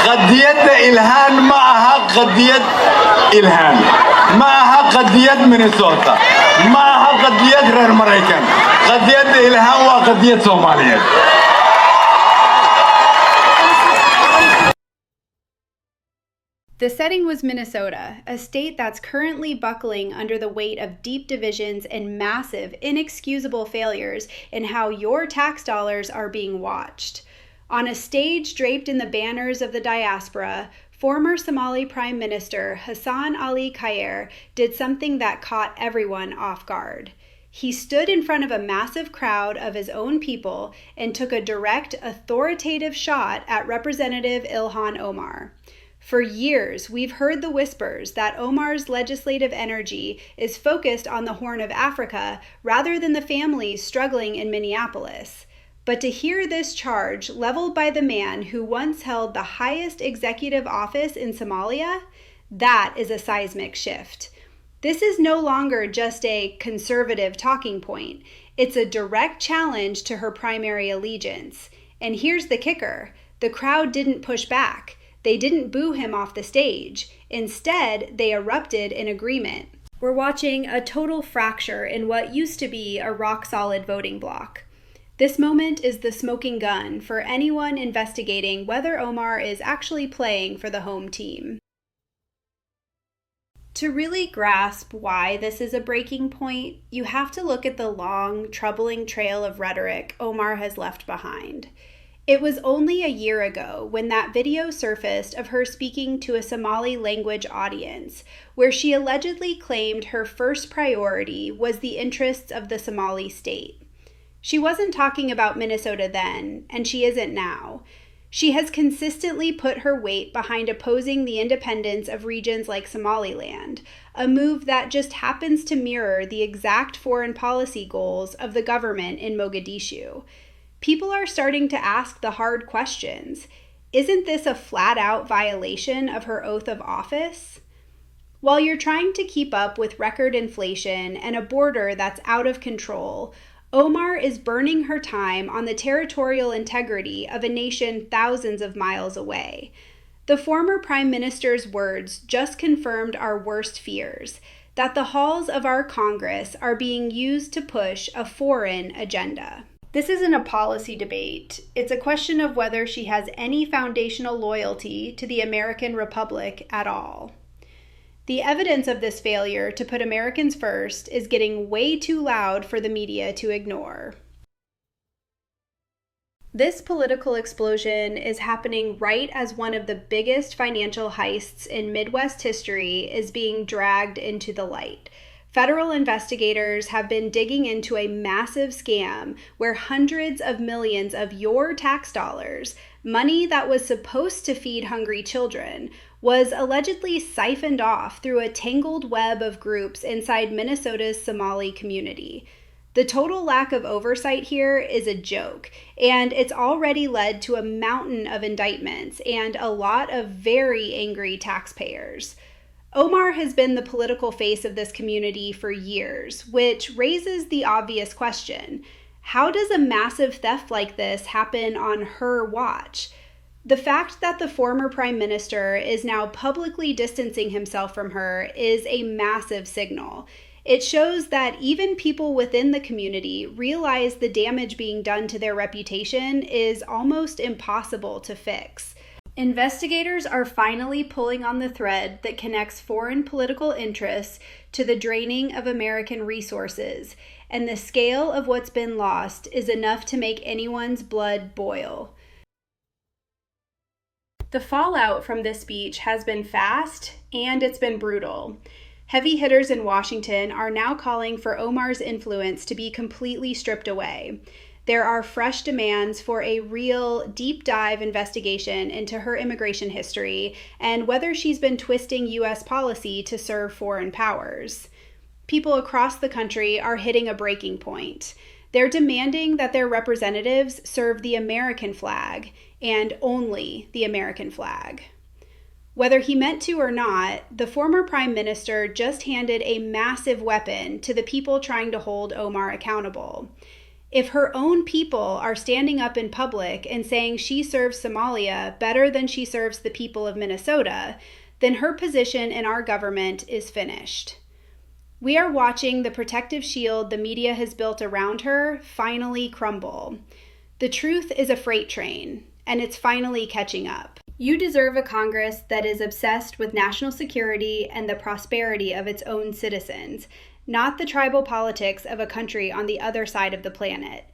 قضية إلهان معها قضية إلهان، معها قضية مينيسوتا، معها قضية غير مريكان، قضية إلهان وقضية صوماليا. The setting was Minnesota, a state that's currently buckling under the weight of deep divisions and massive, inexcusable failures in how your tax dollars are being watched. On a stage draped in the banners of the diaspora, former Somali Prime Minister Hassan Ali Khaire did something that caught everyone off guard. He stood in front of a massive crowd of his own people and took a direct, authoritative shot at Representative Ilhan Omar. For years, we've heard the whispers that Omar's legislative energy is focused on the Horn of Africa rather than the families struggling in Minneapolis. But to hear this charge leveled by the man who once held the highest executive office in Somalia, that is a seismic shift. This is no longer just a conservative talking point. It's a direct challenge to her primary allegiance. And here's the kicker. The crowd didn't push back. They didn't boo him off the stage. Instead, they erupted in agreement. We're watching a total fracture in what used to be a rock-solid voting bloc. This moment is the smoking gun for anyone investigating whether Omar is actually playing for the home team. To really grasp why this is a breaking point, you have to look at the long, troubling trail of rhetoric Omar has left behind. It was only a year ago when that video surfaced of her speaking to a Somali language audience, where she allegedly claimed her first priority was the interests of the Somali state. She wasn't talking about Minnesota then, and she isn't now. She has consistently put her weight behind opposing the independence of regions like Somaliland, a move that just happens to mirror the exact foreign policy goals of the government in Mogadishu. People are starting to ask the hard questions. Isn't this a flat-out violation of her oath of office? While you're trying to keep up with record inflation and a border that's out of control, Omar is burning her time on the territorial integrity of a nation thousands of miles away. The former Prime Minister's words just confirmed our worst fears, that the halls of our Congress are being used to push a foreign agenda. This isn't a policy debate. It's a question of whether she has any foundational loyalty to the American Republic at all. The evidence of this failure to put Americans first is getting way too loud for the media to ignore. This political explosion is happening right as one of the biggest financial heists in Midwest history is being dragged into the light. Federal investigators have been digging into a massive scam where hundreds of millions of your tax dollars, money that was supposed to feed hungry children, was allegedly siphoned off through a tangled web of groups inside Minnesota's Somali community. The total lack of oversight here is a joke, and it's already led to a mountain of indictments and a lot of very angry taxpayers. Omar has been the political face of this community for years, which raises the obvious question: how does a massive theft like this happen on her watch? The fact that the former prime minister is now publicly distancing himself from her is a massive signal. It shows that even people within the community realize the damage being done to their reputation is almost impossible to fix. Investigators are finally pulling on the thread that connects foreign political interests to the draining of American resources, and the scale of what's been lost is enough to make anyone's blood boil. The fallout from this speech has been fast, and it's been brutal. Heavy hitters in Washington are now calling for Omar's influence to be completely stripped away. There are fresh demands for a real deep dive investigation into her immigration history and whether she's been twisting U.S. policy to serve foreign powers. People across the country are hitting a breaking point. They're demanding that their representatives serve the American flag and only the American flag. Whether he meant to or not, the former prime minister just handed a massive weapon to the people trying to hold Omar accountable. If her own people are standing up in public and saying she serves Somalia better than she serves the people of Minnesota, then her position in our government is finished. We are watching the protective shield the media has built around her finally crumble. The truth is a freight train, and it's finally catching up. You deserve a Congress that is obsessed with national security and the prosperity of its own citizens, not the tribal politics of a country on the other side of the planet.